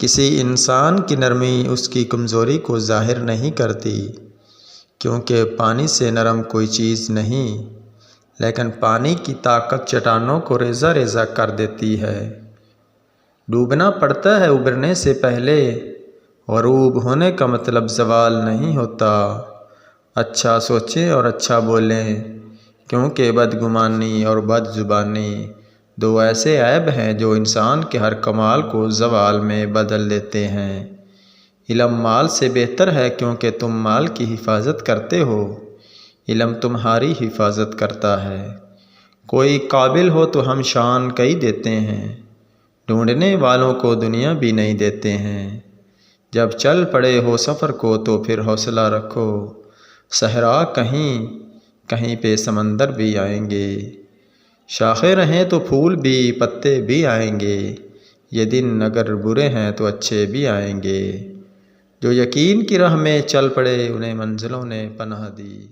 کسی انسان کی نرمی اس کی کمزوری کو ظاہر نہیں کرتی، کیونکہ پانی سے نرم کوئی چیز نہیں، لیکن پانی کی طاقت چٹانوں کو ریزہ ریزہ کر دیتی ہے۔ ڈوبنا پڑتا ہے ابھرنے سے پہلے، غروب ہونے کا مطلب زوال نہیں ہوتا۔ اچھا سوچیں اور اچھا بولیں، کیونکہ بدگمانی اور بد زبانی دو ایسے عیب ہیں جو انسان کے ہر کمال کو زوال میں بدل دیتے ہیں۔ علم مال سے بہتر ہے، کیونکہ تم مال کی حفاظت کرتے ہو، علم تمہاری حفاظت کرتا ہے۔ کوئی قابل ہو تو ہم شان کئی دیتے ہیں، ڈھونڈنے والوں کو دنیا بھی نہیں دیتے ہیں۔ جب چل پڑے ہو سفر کو تو پھر حوصلہ رکھو، صحرا کہیں کہیں پہ سمندر بھی آئیں گے، شاخیں رہیں تو پھول بھی پتے بھی آئیں گے، یہ دن اگر برے ہیں تو اچھے بھی آئیں گے۔ جو یقین کی راہ میں چل پڑے انہیں منزلوں نے پناہ دی۔